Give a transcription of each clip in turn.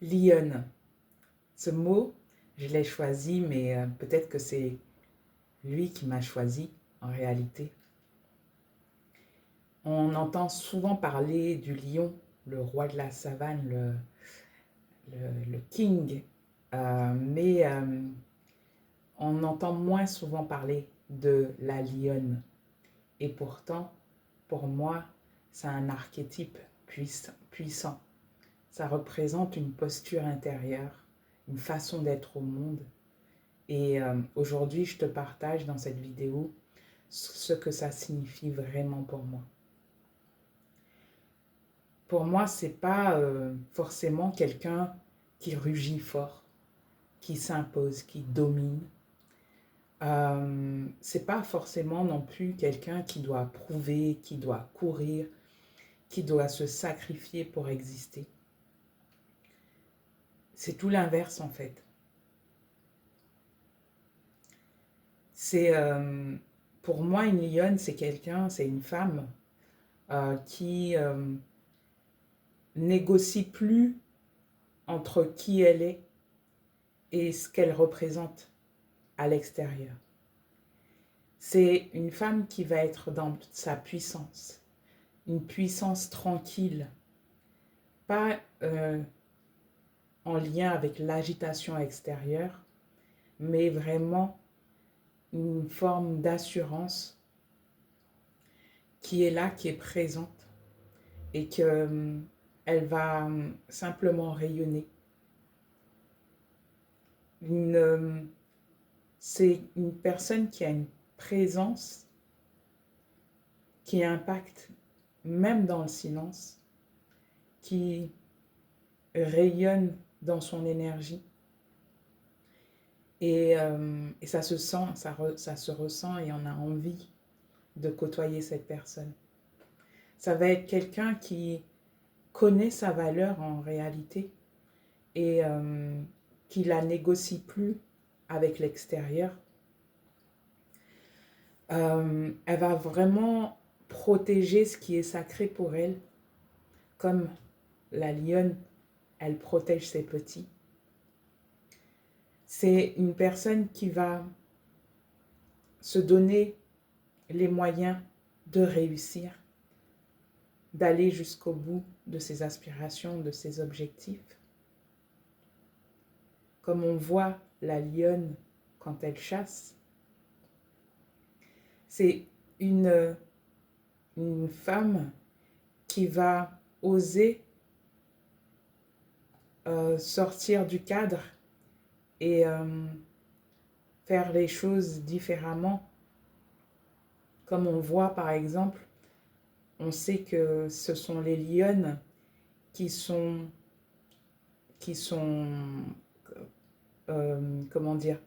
Lionne. Ce mot, je l'ai choisi, mais peut-être que c'est lui qui m'a choisi en réalité. On entend souvent parler du lion, le roi de la savane, le king, mais on entend moins souvent parler de la lionne. Et pourtant, pour moi, c'est un archétype puissant. Ça représente une posture intérieure, une façon d'être au monde. Et aujourd'hui, je te partage dans cette vidéo ce que ça signifie vraiment pour moi. Pour moi, c'est pas forcément quelqu'un qui rugit fort, qui s'impose, qui domine. C'est pas forcément non plus quelqu'un qui doit prouver, qui doit courir, qui doit se sacrifier pour exister. C'est tout l'inverse en fait. C'est pour moi une lionne, c'est quelqu'un, c'est une femme qui négocie plus entre qui elle est et ce qu'elle représente à l'extérieur. C'est une femme qui va être dans sa puissance, une puissance tranquille, pas en lien avec l'agitation extérieure, mais vraiment une forme d'assurance qui est là, qui est présente et que elle va simplement rayonner. C'est une personne qui a une présence qui impacte même dans le silence, qui rayonne dans son énergie et ça se sent, ça se ressent et on a envie de côtoyer cette personne. Ça va être quelqu'un qui connaît sa valeur en réalité et qui la négocie plus avec l'extérieur. Elle va vraiment protéger ce qui est sacré pour elle, comme la lionne, elle protège ses petits. C'est une personne qui va se donner les moyens de réussir, d'aller jusqu'au bout de ses aspirations, de ses objectifs. Comme on voit la lionne quand elle chasse, c'est une femme qui va oser sortir du cadre et faire les choses différemment. Comme on voit par exemple, on sait que ce sont les lionnes qui sont comment dire,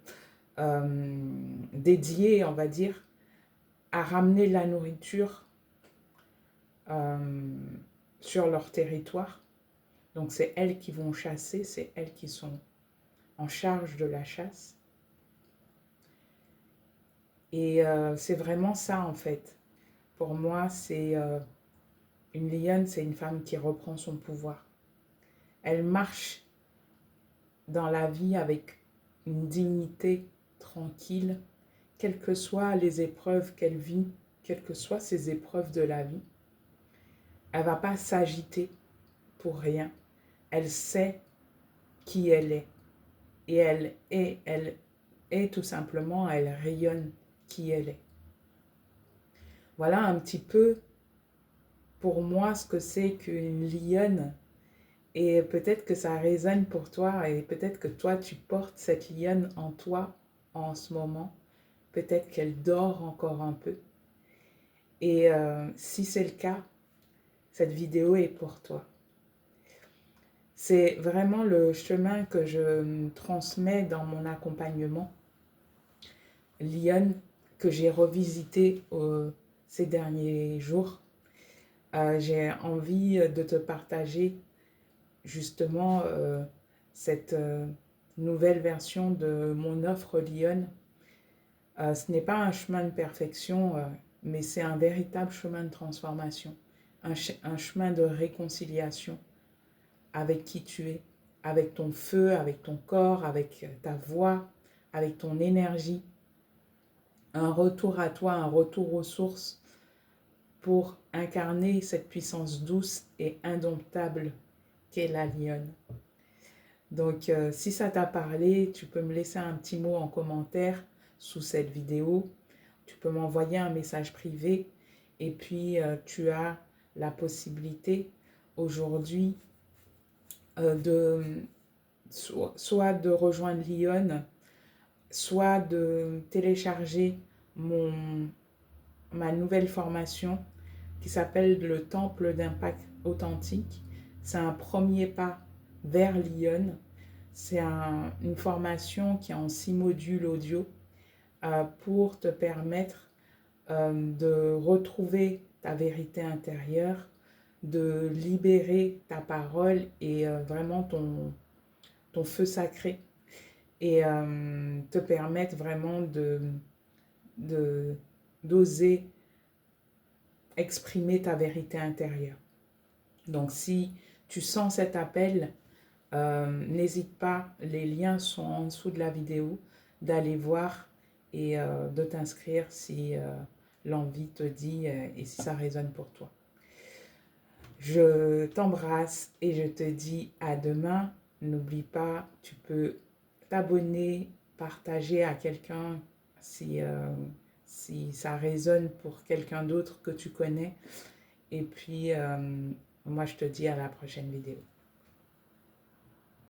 dédiées, on va dire, à ramener la nourriture sur leur territoire. Donc c'est elles qui vont chasser, c'est elles qui sont en charge de la chasse. Et c'est vraiment ça en fait. Pour moi, c'est une lionne, c'est une femme qui reprend son pouvoir. Elle marche dans la vie avec une dignité tranquille, quelles que soient les épreuves qu'elle vit, quelles que soient ces épreuves de la vie. Elle ne va pas s'agiter pour rien. Elle sait qui elle est. Et elle est tout simplement, elle rayonne qui elle est. Voilà un petit peu pour moi ce que c'est qu'une lionne. Et peut-être que ça résonne pour toi et peut-être que toi tu portes cette lionne en toi en ce moment. Peut-être qu'elle dort encore un peu. Et si c'est le cas, cette vidéo est pour toi. C'est vraiment le chemin que je transmets dans mon accompagnement. Lionne, que j'ai revisité ces derniers jours. J'ai envie de te partager justement cette nouvelle version de mon offre Lionne. Ce n'est pas un chemin de perfection, mais c'est un véritable chemin de transformation, un chemin de réconciliation avec qui tu es, avec ton feu, avec ton corps, avec ta voix, avec ton énergie. Un retour à toi, un retour aux sources pour incarner cette puissance douce et indomptable qu'est la lionne. Donc, si ça t'a parlé, tu peux me laisser un petit mot en commentaire sous cette vidéo. Tu peux m'envoyer un message privé et puis tu as la possibilité aujourd'hui de soit de rejoindre Lyon, soit de télécharger ma nouvelle formation qui s'appelle le Temple d'impact authentique. C'est un premier pas vers Lyon. C'est une formation qui est en 6 modules audio pour te permettre de retrouver ta vérité intérieure, de libérer ta parole et vraiment ton feu sacré et te permettre vraiment d'oser exprimer ta vérité intérieure. Donc si tu sens cet appel, n'hésite pas, les liens sont en dessous de la vidéo, d'aller voir et de t'inscrire si l'envie te dit et si ça résonne pour toi. Je t'embrasse et je te dis à demain. N'oublie pas, tu peux t'abonner, partager à quelqu'un si ça résonne pour quelqu'un d'autre que tu connais. Et puis, moi, je te dis à la prochaine vidéo.